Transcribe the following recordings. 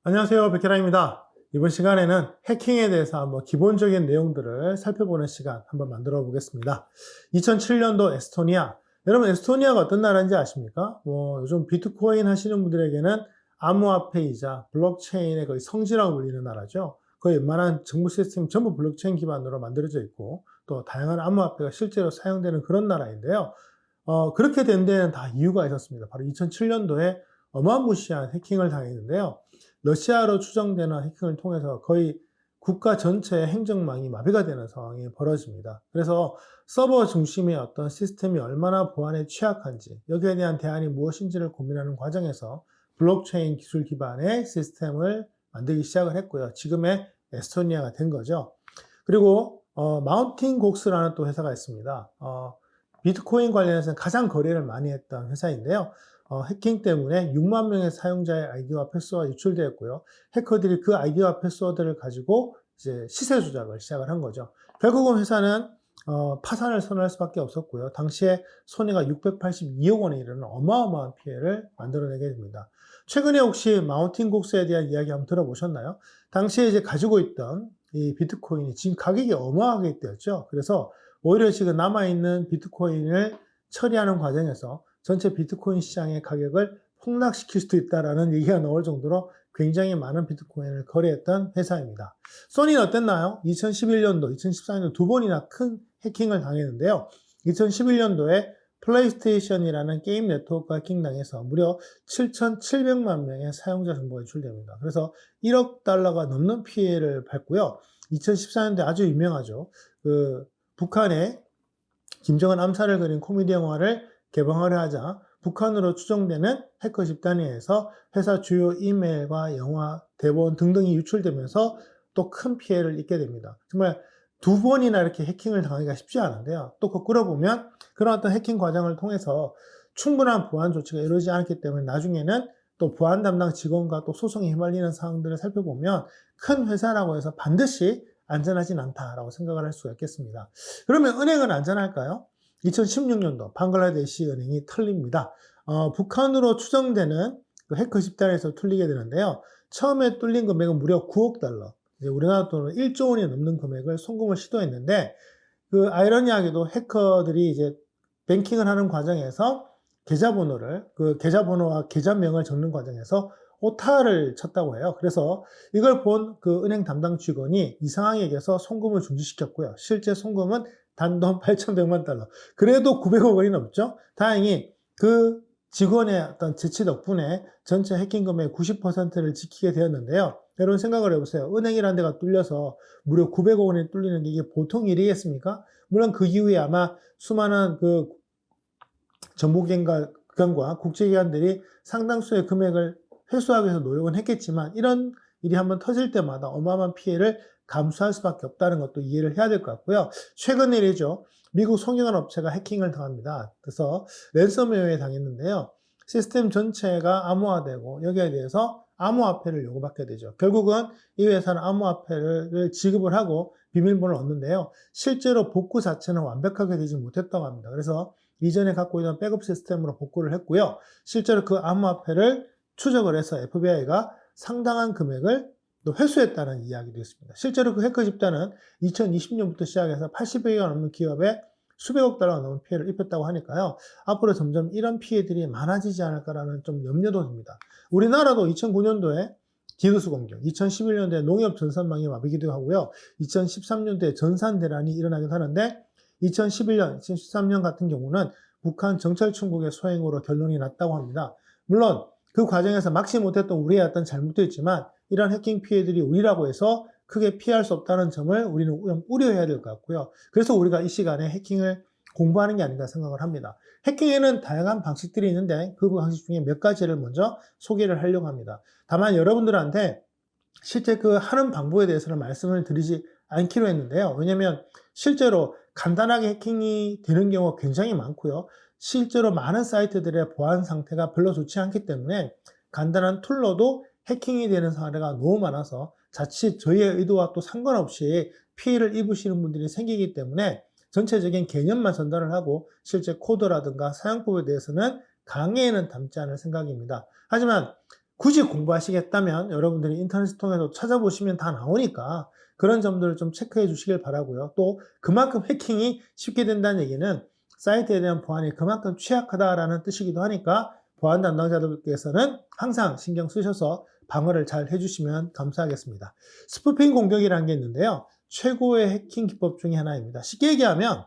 안녕하세요, 백혜랑입니다. 이번 시간에는 해킹에 대해서 한번 기본적인 내용들을 살펴보는 시간 한번 만들어 보겠습니다. 2007년도 에스토니아. 여러분, 에스토니아가 어떤 나라인지 아십니까? 요즘 비트코인 하시는 분들에게는 암호화폐이자 블록체인의 거의 성지라고 불리는 나라죠. 거의 웬만한 정부 시스템 전부 블록체인 기반으로 만들어져 있고, 또 다양한 암호화폐가 실제로 사용되는 그런 나라인데요. 그렇게 된 데는 다 이유가 있었습니다. 바로 2007년도에 어마무시한 해킹을 당했는데요. 러시아로 추정되는 해킹을 통해서 거의 국가 전체의 행정망이 마비가 되는 상황이 벌어집니다. 그래서 서버 중심의 어떤 시스템이 얼마나 보안에 취약한지, 여기에 대한 대안이 무엇인지를 고민하는 과정에서 블록체인 기술 기반의 시스템을 만들기 시작을 했고요. 지금의 에스토니아가 된 거죠. 그리고 마운틴 곡스라는 또 회사가 있습니다. 비트코인 관련해서는 가장 거래를 많이 했던 회사인데요. 해킹 때문에 6만 명의 사용자의 아이디와 패스워드가 유출되었고요. 해커들이 그 아이디와 패스워드를 가지고 이제 시세 조작을 시작을 한 거죠. 결국은 회사는 파산을 선언할 수밖에 없었고요. 당시에 손해가 682억 원에 이르는 어마어마한 피해를 만들어내게 됩니다. 최근에 혹시 마운틴 곡스에 대한 이야기 한번 들어보셨나요? 당시에 이제 가지고 있던 이 비트코인이 지금 가격이 어마어마하게 뛰었죠. 그래서 오히려 지금 남아있는 비트코인을 처리하는 과정에서 전체 비트코인 시장의 가격을 폭락시킬 수도 있다라는 얘기가 나올 정도로 굉장히 많은 비트코인을 거래했던 회사입니다. 소니는 어땠나요? 2011년도, 2014년도 두 번이나 큰 해킹을 당했는데요. 2011년도에 플레이스테이션이라는 게임 네트워크가 해킹당해서 무려 7,700만 명의 사용자 정보가 유출됩니다. 그래서 1억 달러가 넘는 피해를 봤고요. 2014년도에 아주 유명하죠. 북한의 김정은 암살을 그린 코미디 영화를 개봉하려 하자 북한으로 추정되는 해커 집단에 의해서 회사 주요 이메일과 영화, 대본 등등이 유출되면서 또 큰 피해를 입게 됩니다. 정말 두 번이나 이렇게 해킹을 당하기가 쉽지 않은데요. 또 거꾸로 보면 그런 어떤 해킹 과정을 통해서 충분한 보안 조치가 이루어지지 않기 때문에 나중에는 또 보안 담당 직원과 또 소송에 휘말리는 상황들을 살펴보면 큰 회사라고 해서 반드시 안전하진 않다라고 생각을 할 수가 있겠습니다. 그러면 은행은 안전할까요? 2016년도 방글라데시 은행이 털립니다. 북한으로 추정되는 그 해커 집단에서 뚫리게 되는데요. 처음에 뚫린 금액은 무려 9억 달러. 우리나라 돈으로 1조 원이 넘는 금액을 송금을 시도했는데, 그 아이러니하게도 해커들이 이제 뱅킹을 하는 과정에서 그 계좌번호와 계좌명을 적는 과정에서 오타를 쳤다고 해요. 그래서 이걸 본 그 은행 담당 직원이 이상하게 여겨서 송금을 중지시켰고요. 실제 송금은 단돈 8,100만 달러. 그래도 900억 원이 넘죠. 다행히 그 직원의 어떤 재치 덕분에 전체 해킹 금액의 90%를 지키게 되었는데요. 여러분 생각을 해보세요. 은행이라는 데가 뚫려서 무려 900억 원이 뚫리는 게 이게 보통 일이겠습니까? 물론 그 이후에 아마 수많은 그 정보기관과 국제기관들이 상당수의 금액을 회수하기 위해서 노력은 했겠지만 이런 일이 한번 터질 때마다 어마어마한 피해를 감수할 수밖에 없다는 것도 이해를 해야 될 것 같고요. 최근 일이죠. 미국 송영한 업체가 해킹을 당합니다. 그래서 랜섬웨어에 당했는데요. 시스템 전체가 암호화되고 여기에 대해서 암호화폐를 요구받게 되죠. 결국은 이 회사는 암호화폐를 지급을 하고 비밀번호를 얻는데요. 실제로 복구 자체는 완벽하게 되지 못했다고 합니다. 그래서 이전에 갖고 있는 백업 시스템으로 복구를 했고요. 실제로 그 암호화폐를 추적을 해서 FBI가 상당한 금액을 또 회수했다는 이야기도 있습니다. 실제로 그 해커 집단은 2020년부터 시작해서 80여개가 넘는 기업에 수백억 달러가 넘는 피해를 입혔다고 하니까요. 앞으로 점점 이런 피해들이 많아지지 않을까라는 좀 염려도 듭니다. 우리나라도 2009년도에 디도스 공격, 2011년도에 농협 전산망이 마비기도 하고요. 2013년도에 전산대란이 일어나기도 하는데 2011년, 2013년 같은 경우는 북한 정찰 충국의 소행으로 결론이 났다고 합니다. 물론 그 과정에서 막지 못했던 우리의 어떤 잘못도 있지만 이런 해킹 피해들이 우리라고 해서 크게 피할 수 없다는 점을 우리는 우려해야 될 것 같고요. 그래서 우리가 이 시간에 해킹을 공부하는 게 아닌가 생각을 합니다. 해킹에는 다양한 방식들이 있는데 그 방식 중에 몇 가지를 먼저 소개를 하려고 합니다. 다만 여러분들한테 실제 그 하는 방법에 대해서는 말씀을 드리지 않기로 했는데요. 왜냐하면 실제로 간단하게 해킹이 되는 경우가 굉장히 많고요. 실제로 많은 사이트들의 보안 상태가 별로 좋지 않기 때문에 간단한 툴로도 해킹이 되는 사례가 너무 많아서 자칫 저희의 의도와 또 상관없이 피해를 입으시는 분들이 생기기 때문에 전체적인 개념만 전달을 하고 실제 코드라든가 사용법에 대해서는 강의에는 담지 않을 생각입니다. 하지만 굳이 공부하시겠다면 여러분들이 인터넷 통해서 찾아보시면 다 나오니까 그런 점들을 좀 체크해 주시길 바라고요. 또 그만큼 해킹이 쉽게 된다는 얘기는 사이트에 대한 보안이 그만큼 취약하다라는 뜻이기도 하니까 보안 담당자들께서는 항상 신경 쓰셔서 방어를 잘 해주시면 감사하겠습니다. 스푸핑 공격이라는 게 있는데요. 최고의 해킹 기법 중에 하나입니다. 쉽게 얘기하면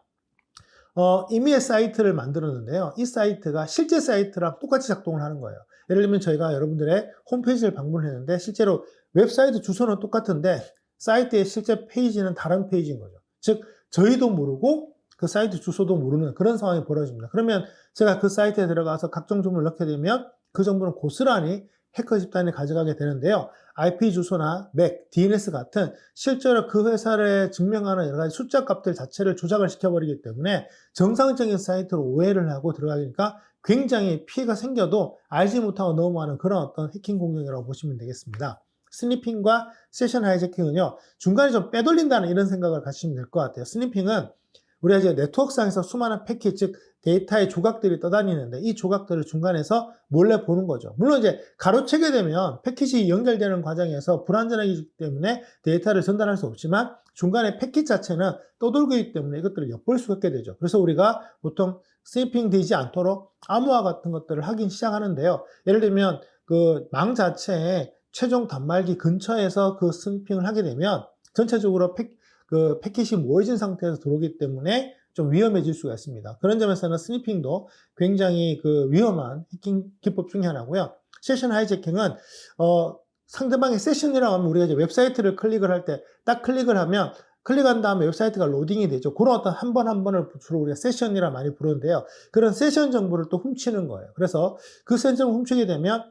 임의의 사이트를 만들었는데요. 이 사이트가 실제 사이트랑 똑같이 작동을 하는 거예요. 예를 들면 저희가 여러분들의 홈페이지를 방문했는데 실제로 웹사이트 주소는 똑같은데 사이트의 실제 페이지는 다른 페이지인 거죠. 즉 저희도 모르고 그 사이트 주소도 모르는 그런 상황이 벌어집니다. 그러면 제가 그 사이트에 들어가서 각종 정보를 넣게 되면 그 정보는 고스란히 해커 집단이 가져가게 되는데요. IP 주소나 맥, DNS 같은 실제로 그 회사를 증명하는 여러 가지 숫자 값들 자체를 조작을 시켜버리기 때문에 정상적인 사이트로 오해를 하고 들어가니까 굉장히 피해가 생겨도 알지 못하고 넘어가는 그런 어떤 해킹 공격이라고 보시면 되겠습니다. 스니핑과 세션 하이제킹은요, 중간에 좀 빼돌린다는 이런 생각을 가지시면 될 것 같아요. 스니핑은 우리가 이제 네트워크상에서 수많은 패킷, 즉 데이터의 조각들이 떠다니는데 이 조각들을 중간에서 몰래 보는 거죠. 물론 이제 가로채게 되면 패킷이 연결되는 과정에서 불안전하기 때문에 데이터를 전달할 수 없지만 중간에 패킷 자체는 떠돌고 있기 때문에 이것들을 엿볼 수가 있게 되죠. 그래서 우리가 보통 스니핑 되지 않도록 암호화 같은 것들을 하긴 시작하는데요. 예를 들면 그 망 자체에 최종 단말기 근처에서 그 스니핑을 하게 되면 전체적으로 패킷이 모여진 상태에서 들어오기 때문에 좀 위험해질 수가 있습니다. 그런 점에서는 스니핑도 굉장히 그 위험한 해킹 기법 중에 하나고요. 세션 하이제킹은 상대방의 세션이라고 하면 우리가 이제 웹사이트를 클릭을 할 때 딱 클릭을 하면 클릭한 다음에 웹사이트가 로딩이 되죠. 그런 어떤 한 번 한 번을 주로 우리가 세션이라 많이 부르는데요. 그런 세션 정보를 또 훔치는 거예요. 그래서 그 세션을 훔치게 되면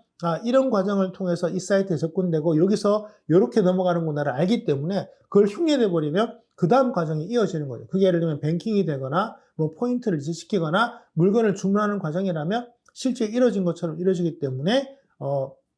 이런 과정을 통해서 이 사이트에 접근되고 여기서 이렇게 넘어가는구나를 알기 때문에 그걸 흉내내 버리면 그 다음 과정이 이어지는 거죠. 그게 예를 들면 뱅킹이 되거나 뭐 포인트를 이체시키거나 물건을 주문하는 과정이라면 실제 이뤄진 것처럼 이뤄지기 때문에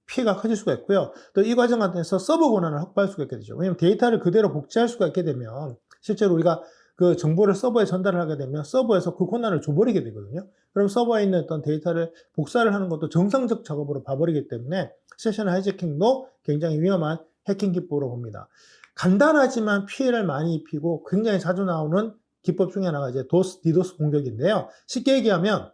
피해가 커질 수가 있고요. 또 이 과정 안에서 서버 권한을 확보할 수가 있게 되죠. 왜냐하면 데이터를 그대로 복제할 수가 있게 되면 실제로 우리가 그 정보를 서버에 전달을 하게 되면 서버에서 그 권한을 줘버리게 되거든요. 그럼 서버에 있는 어떤 데이터를 복사를 하는 것도 정상적 작업으로 봐버리기 때문에 세션 하이제킹도 굉장히 위험한 해킹 기법으로 봅니다. 간단하지만 피해를 많이 입히고 굉장히 자주 나오는 기법 중에 하나가 이제 디도스 공격인데요. 쉽게 얘기하면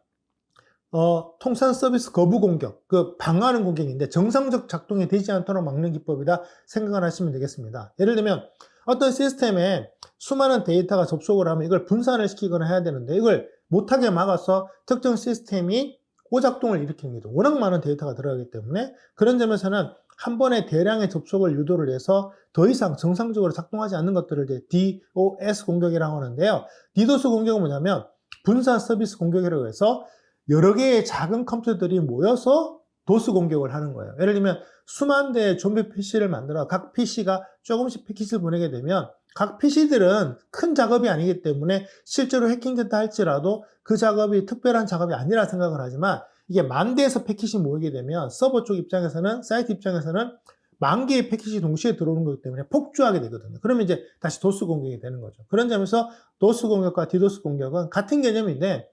통산 서비스 거부 공격, 그 방어하는 공격인데 정상적 작동이 되지 않도록 막는 기법이다 생각을 하시면 되겠습니다. 예를 들면 어떤 시스템에 수많은 데이터가 접속을 하면 이걸 분산을 시키거나 해야 되는데 이걸 못하게 막아서 특정 시스템이 오작동을 일으키는 거죠. 워낙 많은 데이터가 들어가기 때문에 그런 점에서는 한 번에 대량의 접속을 유도를 해서 더 이상 정상적으로 작동하지 않는 것들을 이제 DOS 공격이라고 하는데요. 디도스 공격은 뭐냐면 분산 서비스 공격이라고 해서 여러 개의 작은 컴퓨터들이 모여서 도스 공격을 하는 거예요. 예를 들면 수만 대의 좀비 PC를 만들어 각 PC가 조금씩 패킷을 보내게 되면 각 PC들은 큰 작업이 아니기 때문에 실제로 해킹됐다 할지라도 그 작업이 특별한 작업이 아니라 생각을 하지만 이게 만 대에서 패킷이 모이게 되면 서버 쪽 입장에서는 사이트 입장에서는 만 개의 패킷이 동시에 들어오는 거기 때문에 폭주하게 되거든요. 그러면 이제 다시 도스 공격이 되는 거죠. 그런 점에서 도스 공격과 디도스 공격은 같은 개념인데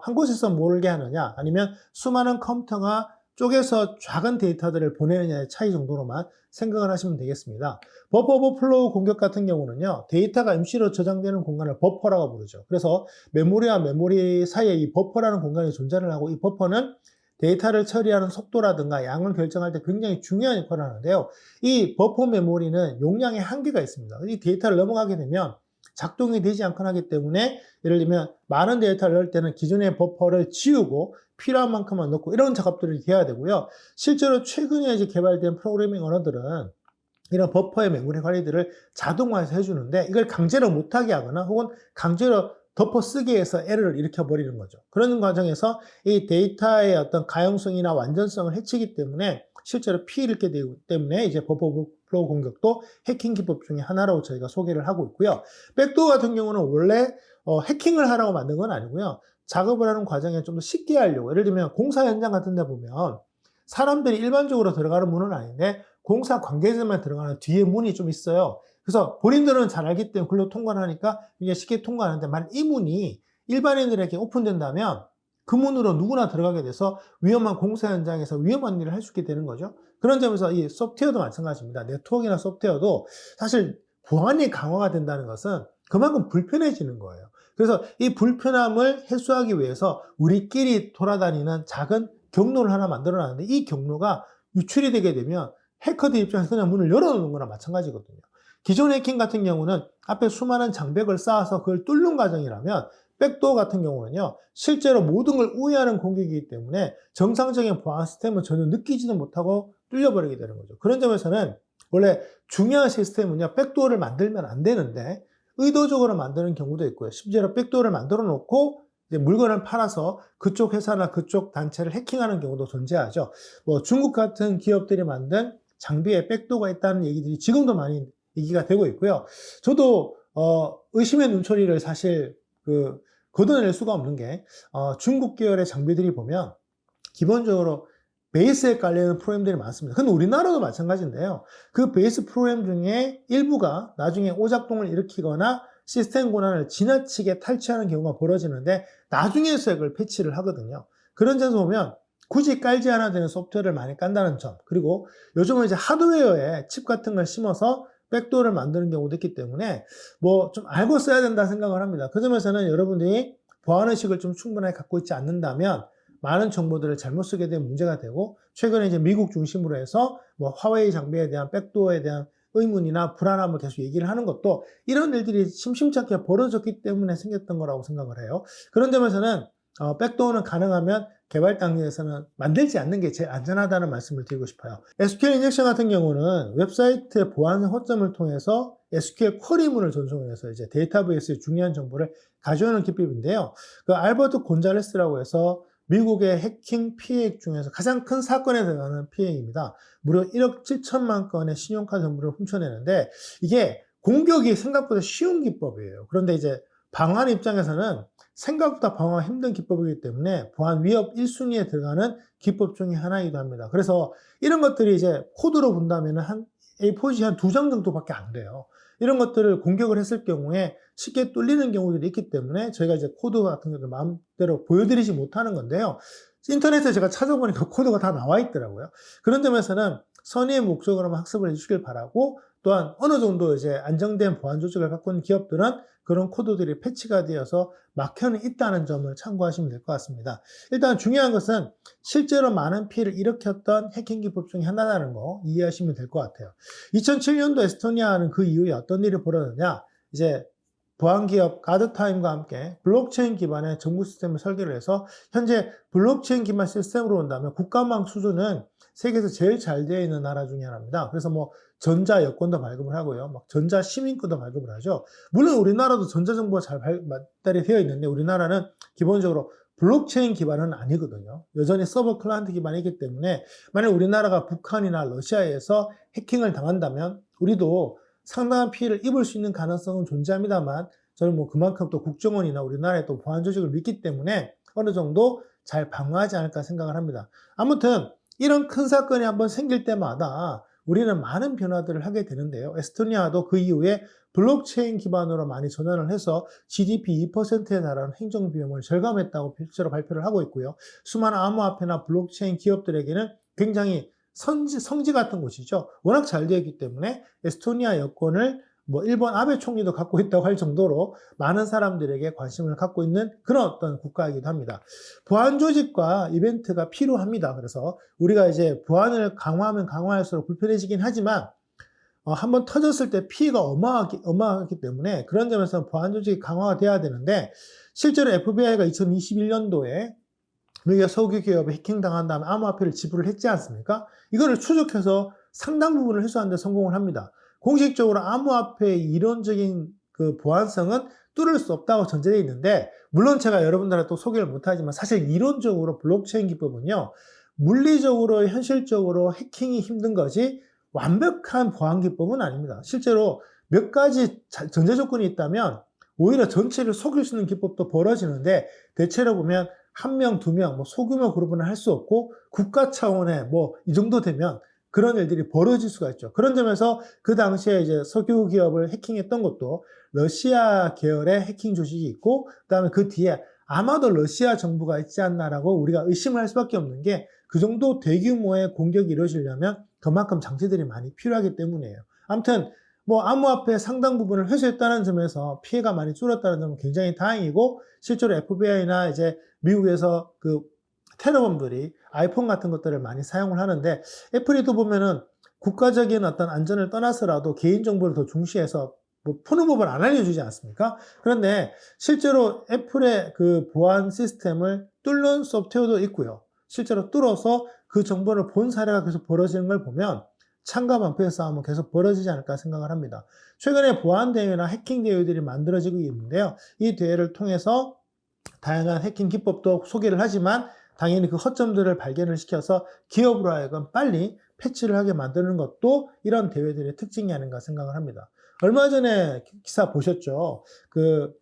한 곳에서 몰게 하느냐 아니면 수많은 컴퓨터가 쪼개서 작은 데이터들을 보내느냐의 차이 정도로만 생각을 하시면 되겠습니다. 버퍼 오버플로우 공격 같은 경우는요, 데이터가 임시로 저장되는 공간을 버퍼라고 부르죠. 그래서 메모리와 메모리 사이에 이 버퍼라는 공간이 존재를 하고 이 버퍼는 데이터를 처리하는 속도라든가 양을 결정할 때 굉장히 중요한 역할을 하는데요. 이 버퍼 메모리는 용량의 한계가 있습니다. 이 데이터를 넘어가게 되면 작동이 되지 않거나 하기 때문에 예를 들면 많은 데이터를 넣을 때는 기존의 버퍼를 지우고 필요한 만큼만 넣고 이런 작업들을 해야 되고요. 실제로 최근에 이제 개발된 프로그래밍 언어들은 이런 버퍼의 메모리 관리들을 자동화해서 해주는데 이걸 강제로 못하게 하거나 혹은 강제로 덮어 쓰게 해서 에러를 일으켜 버리는 거죠. 그런 과정에서 이 데이터의 어떤 가용성이나 완전성을 해치기 때문에 실제로 피해를 입게 되기 때문에 이제 버퍼 오버플로우 공격도 해킹 기법 중에 하나라고 저희가 소개를 하고 있고요. 백도어 같은 경우는 원래 해킹을 하라고 만든 건 아니고요. 작업을 하는 과정에 좀 더 쉽게 하려고. 예를 들면 공사 현장 같은 데 보면 사람들이 일반적으로 들어가는 문은 아닌데 공사 관계자만 들어가는 뒤에 문이 좀 있어요. 그래서 본인들은 잘 알기 때문에 글로 통과를 하니까 이게 쉽게 통과하는데 만약 이 문이 일반인들에게 오픈된다면 그 문으로 누구나 들어가게 돼서 위험한 공사 현장에서 위험한 일을 할 수 있게 되는 거죠. 그런 점에서 이 소프트웨어도 마찬가지입니다. 네트워크나 소프트웨어도 사실 보안이 강화가 된다는 것은 그만큼 불편해지는 거예요. 그래서 이 불편함을 해소하기 위해서 우리끼리 돌아다니는 작은 경로를 하나 만들어 놨는데 이 경로가 유출이 되게 되면 해커들 입장에서 그냥 문을 열어놓는 거나 마찬가지거든요. 기존 해킹 같은 경우는 앞에 수많은 장벽을 쌓아서 그걸 뚫는 과정이라면 백도어 같은 경우는요, 실제로 모든 걸 우회하는 공격이기 때문에 정상적인 보안 시스템은 전혀 느끼지도 못하고 뚫려버리게 되는 거죠. 그런 점에서는 원래 중요한 시스템은요, 백도어를 만들면 안 되는데 의도적으로 만드는 경우도 있고요. 심지어 백도어를 만들어 놓고 이제 물건을 팔아서 그쪽 회사나 그쪽 단체를 해킹하는 경우도 존재하죠. 뭐 중국 같은 기업들이 만든 장비에 백도어가 있다는 얘기들이 지금도 많이 얘기가 되고 있고요. 저도 의심의 눈초리를 사실 걷어낼 수가 없는 게 중국 계열의 장비들이 보면 기본적으로 베이스에 깔려있는 프로그램들이 많습니다. 근데 우리나라도 마찬가지인데요. 그 베이스 프로그램 중에 일부가 나중에 오작동을 일으키거나 시스템 권한을 지나치게 탈취하는 경우가 벌어지는데 나중에서야 그걸 패치를 하거든요. 그런 점에서 보면 굳이 깔지 않아도 되는 소프트웨어를 많이 깐다는 점, 그리고 요즘은 이제 하드웨어에 칩 같은 걸 심어서 백도어를 만드는 경우도 있기 때문에 뭐 좀 알고 써야 된다 생각을 합니다. 그 점에서는 여러분들이 보안의식을 좀 충분하게 갖고 있지 않는다면 많은 정보들을 잘못 쓰게 되면 문제가 되고, 최근에 이제 미국 중심으로 해서 뭐 화웨이 장비에 대한 백도어에 대한 의문이나 불안함을 계속 얘기를 하는 것도 이런 일들이 심심찮게 벌어졌기 때문에 생겼던 거라고 생각을 해요. 그런 점에서는 백도어는 가능하면 개발 단계에서는 만들지 않는 게 제일 안전하다는 말씀을 드리고 싶어요. SQL 인젝션 같은 경우는 웹사이트의 보안 허점을 통해서 SQL 쿼리문을 전송해서 이제 데이터베이스의 중요한 정보를 가져오는 기법인데요. 그 알버트 곤잘레스라고 해서 미국의 해킹 피해액 중에서 가장 큰 사건에 들어가는 피해액입니다. 무려 1억 7천만 건의 신용카드 정보를 훔쳐내는데 이게 공격이 생각보다 쉬운 기법이에요. 그런데 이제 방어한 입장에서는 생각보다 방어가 힘든 기법이기 때문에 보안 위협 1순위에 들어가는 기법 중에 하나이기도 합니다. 그래서 이런 것들이 이제 코드로 본다면 한 A4지 한 2장 정도밖에 안 돼요. 이런 것들을 공격을 했을 경우에 쉽게 뚫리는 경우들이 있기 때문에 저희가 이제 코드 같은 것들 마음대로 보여드리지 못하는 건데요. 인터넷에 제가 찾아보니까 코드가 다 나와 있더라고요. 그런 점에서는 선의의 목적으로만 학습을 해주길 바라고, 또한 어느 정도 이제 안정된 보안 조직을 갖고 있는 기업들은 그런 코드들이 패치가 되어서 막혀는 있다는 점을 참고하시면 될 것 같습니다. 일단 중요한 것은 실제로 많은 피해를 일으켰던 해킹 기법 중에 하나라는 거 이해하시면 될 것 같아요. 2007년도 에스토니아는 그 이후에 어떤 일이 벌어졌냐, 이제 보안기업 가드타임과 함께 블록체인 기반의 정부 시스템을 설계를 해서 현재 블록체인 기반 시스템으로 온다면 국가망 수준은 세계에서 제일 잘 되어 있는 나라 중에 하나입니다. 그래서 뭐 전자 여권도 발급을 하고요, 막 전자 시민권도 발급을 하죠. 물론 우리나라도 전자정보가 잘 발달이 되어 있는데 우리나라는 기본적으로 블록체인 기반은 아니거든요. 여전히 서버 클라이언트 기반이기 때문에 만약 우리나라가 북한이나 러시아에서 해킹을 당한다면 우리도 상당한 피해를 입을 수 있는 가능성은 존재합니다만, 저는 뭐 그만큼 또 국정원이나 우리나라의 또 보안 조직을 믿기 때문에 어느 정도 잘 방어하지 않을까 생각을 합니다. 아무튼 이런 큰 사건이 한번 생길 때마다 우리는 많은 변화들을 하게 되는데요. 에스토니아도 그 이후에 블록체인 기반으로 많이 전환을 해서 GDP 2%에 달하는 행정비용을 절감했다고 실제로 발표를 하고 있고요. 수많은 암호화폐나 블록체인 기업들에게는 굉장히 성지 같은 곳이죠. 워낙 잘 되어 있기 때문에 에스토니아 여권을 뭐 일본 아베 총리도 갖고 있다고 할 정도로 많은 사람들에게 관심을 갖고 있는 그런 어떤 국가이기도 합니다. 보안 조직과 이벤트가 필요합니다. 그래서 우리가 이제 보안을 강화하면 강화할수록 불편해지긴 하지만 한번 터졌을 때 피해가 어마어마하기 때문에 그런 점에서 보안 조직이 강화가 돼야 되는데, 실제로 FBI가 2021년도에 미국의 석유 기업에 해킹당한 다음에 암호화폐를 지불을 했지 않습니까? 이거를 추적해서 상당 부분을 해소하는 데 성공을 합니다. 공식적으로 암호화폐의 이론적인 그 보안성은 뚫을 수 없다고 전제되어 있는데, 물론 제가 여러분들한테 또 소개를 못하지만 사실 이론적으로 블록체인 기법은요, 물리적으로 현실적으로 해킹이 힘든 거지 완벽한 보안 기법은 아닙니다. 실제로 몇 가지 전제 조건이 있다면 오히려 전체를 속일 수 있는 기법도 벌어지는데, 대체로 보면 한 명, 두 명, 뭐 소규모 그룹은 할 수 없고 국가 차원의 뭐 이 정도 되면 그런 일들이 벌어질 수가 있죠. 그런 점에서 그 당시에 이제 석유 기업을 해킹했던 것도 러시아 계열의 해킹 조직이 있고, 그다음에 그 뒤에 아마도 러시아 정부가 있지 않나라고 우리가 의심을 할 수밖에 없는 게 그 정도 대규모의 공격이 이루어지려면 그만큼 장치들이 많이 필요하기 때문이에요. 아무튼 뭐 암호화폐 상당 부분을 회수했다는 점에서 피해가 많이 줄었다는 점은 굉장히 다행이고, 실제로 FBI나 이제 미국에서 그 테러범들이 아이폰 같은 것들을 많이 사용을 하는데, 애플이 또 보면은 국가적인 어떤 안전을 떠나서라도 개인정보를 더 중시해서 뭐 푸는 법을 안 알려주지 않습니까? 그런데 실제로 애플의 그 보안 시스템을 뚫는 소프트웨어도 있고요. 실제로 뚫어서 그 정보를 본 사례가 계속 벌어지는 걸 보면 창과 방패의 싸움은 계속 벌어지지 않을까 생각을 합니다. 최근에 보안 대회나 해킹 대회들이 만들어지고 있는데요. 이 대회를 통해서 다양한 해킹 기법도 소개를 하지만 당연히 그 허점들을 발견을 시켜서 기업으로 하여금 빨리 패치를 하게 만드는 것도 이런 대회들의 특징이 아닌가 생각을 합니다. 얼마 전에 기사 보셨죠? 그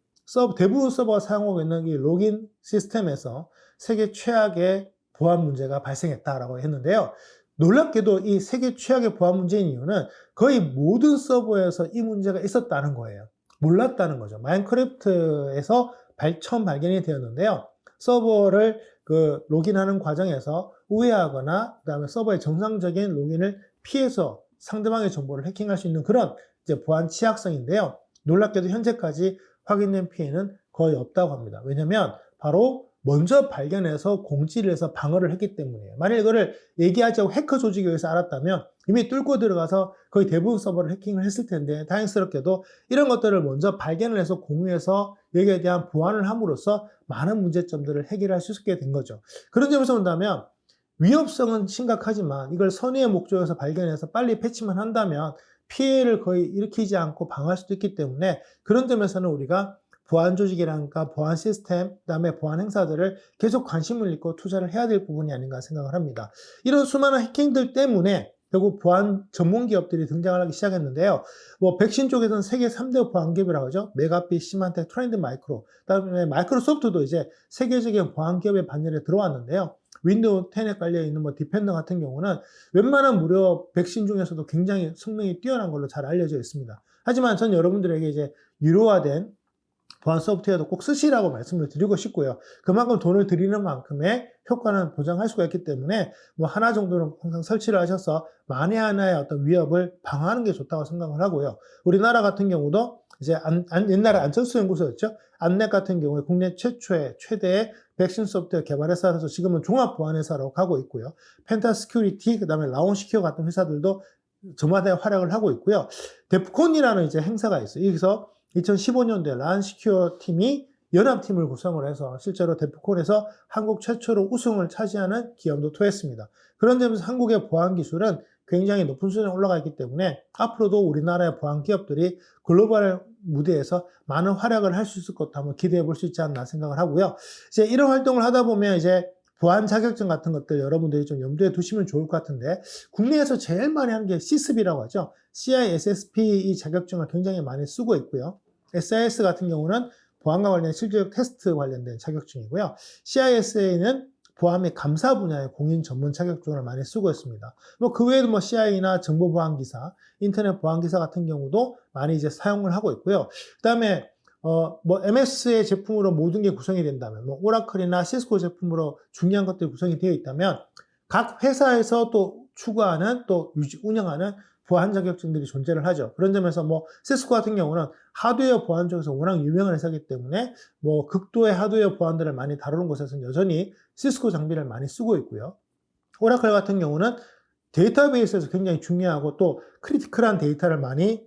대부분 서버가 사용하고 있는 이 로긴 시스템에서 세계 최악의 보안 문제가 발생했다라고 했는데요. 놀랍게도 이 세계 최악의 보안 문제인 이유는 거의 모든 서버에서 이 문제가 있었다는 거예요. 몰랐다는 거죠. 마인크래프트에서 처음 발견이 되었는데요. 서버를 그 로gin하는 과정에서 우회하거나 그다음에 서버의 정상적인 로gin을 피해서 상대방의 정보를 해킹할 수 있는 그런 이제 보안 취약성인데요. 놀랍게도 현재까지 확인된 피해는 거의 없다고 합니다. 왜냐하면 바로 먼저 발견해서 공지를 해서 방어를 했기 때문이에요. 만약 이거를 얘기하지 않고 해커 조직에 의해서 알았다면 이미 뚫고 들어가서 거의 대부분 서버를 해킹을 했을 텐데, 다행스럽게도 이런 것들을 먼저 발견을 해서 공유해서 여기에 대한 보완을 함으로써 많은 문제점들을 해결할 수 있게 된 거죠. 그런 점에서 본다면 위협성은 심각하지만 이걸 선의의 목적에서 발견해서 빨리 패치만 한다면 피해를 거의 일으키지 않고 방어할 수도 있기 때문에, 그런 점에서는 우리가 보안 조직이라든가 보안 시스템, 그다음에 보안 행사들을 계속 관심을 잃고 투자를 해야 될 부분이 아닌가 생각을 합니다. 이런 수많은 해킹들 때문에 결국 보안 전문 기업들이 등장을 하기 시작했는데요. 뭐 백신 쪽에서는 세계 3대 보안 기업이라고 하죠. 메가피, 시만텍, 트렌드 마이크로. 그다음에 마이크로소프트도 이제 세계적인 보안 기업의 반열에 들어왔는데요. 윈도우 10에 깔려 있는 뭐 디펜더 같은 경우는 웬만한 무료 백신 중에서도 굉장히 성능이 뛰어난 걸로 잘 알려져 있습니다. 하지만 전 여러분들에게 이제 유료화된 보안 소프트웨어도 꼭 쓰시라고 말씀을 드리고 싶고요. 그만큼 돈을 들이는 만큼의 효과는 보장할 수가 있기 때문에 뭐 하나 정도는 항상 설치를 하셔서 만에 하나의 어떤 위협을 방어하는 게 좋다고 생각을 하고요. 우리나라 같은 경우도 이제 옛날에 안철수 연구소였죠. 안넷 같은 경우에 국내 최초의 최대의 백신 소프트웨어 개발 회사라서 지금은 종합 보안 회사로 가고 있고요. 펜타 시큐리티, 그다음에 라온시큐어 같은 회사들도 저마다 활약을 하고 있고요. 데프콘이라는 이제 행사가 있어요. 여기서 2015년도에 라온시큐어 팀이 연합팀을 구성을 해서 실제로 데프콘에서 한국 최초로 우승을 차지하는 기업도 토했습니다. 그런 점에서 한국의 보안 기술은 굉장히 높은 수준에 올라가 있기 때문에 앞으로도 우리나라의 보안 기업들이 글로벌 무대에서 많은 활약을 할 수 있을 것도 한번 기대해 볼 수 있지 않나 생각을 하고요. 이제 이런 활동을 하다 보면 이제 보안 자격증 같은 것들 여러분들이 좀 염두에 두시면 좋을 것 같은데, 국내에서 제일 많이 하는 게 CSB라고 하죠. CISSP 이 자격증을 굉장히 많이 쓰고 있고요. SIS 같은 경우는 보안과 관련 실질적 테스트 관련된 자격증이고요. CISA는 보안 및 감사 분야의 공인 전문 자격증을 많이 쓰고 있습니다. 뭐 그 외에도 뭐 CI나 정보 보안 기사, 인터넷 보안 기사 같은 경우도 많이 이제 사용을 하고 있고요. 그다음에 뭐 MS의 제품으로 모든 게 구성이 된다면, 뭐 오라클이나 시스코 제품으로 중요한 것들이 구성이 되어 있다면, 각 회사에서 또 추구하는 또 운영하는 보안 자격증들이 존재를 하죠. 그런 점에서 뭐 시스코 같은 경우는 하드웨어 보안 쪽에서 워낙 유명한 회사이기 때문에 뭐 극도의 하드웨어 보안들을 많이 다루는 곳에서는 여전히 시스코 장비를 많이 쓰고 있고요. 오라클 같은 경우는 데이터베이스에서 굉장히 중요하고 또 크리티컬한 데이터를 많이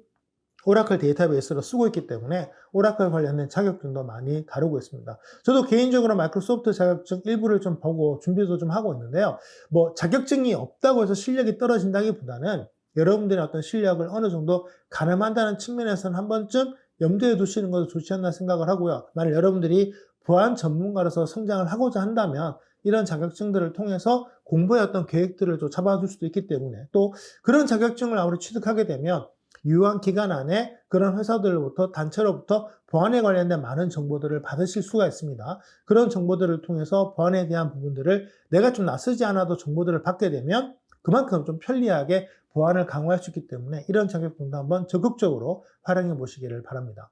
오라클 데이터베이스로 쓰고 있기 때문에 오라클 관련된 자격증도 많이 다루고 있습니다. 저도 개인적으로 마이크로소프트 자격증 일부를 좀 보고 준비도 좀 하고 있는데요. 뭐 자격증이 없다고 해서 실력이 떨어진다기보다는 여러분들의 어떤 실력을 어느 정도 가늠한다는 측면에서는 한 번쯤 염두에 두시는 것도 좋지 않나 생각을 하고요. 만약 여러분들이 보안 전문가로서 성장을 하고자 한다면 이런 자격증들을 통해서 공부의 어떤 계획들을 좀 잡아둘 수도 있기 때문에, 또 그런 자격증을 아무리 취득하게 되면 유효한 기간 안에 그런 회사들로부터 단체로부터 보안에 관련된 많은 정보들을 받으실 수가 있습니다. 그런 정보들을 통해서 보안에 대한 부분들을 내가 좀 낯서지 않아도 정보들을 받게 되면 그만큼 좀 편리하게 보안을 강화할 수 있기 때문에 이런 자격증도 한번 적극적으로 활용해 보시기를 바랍니다.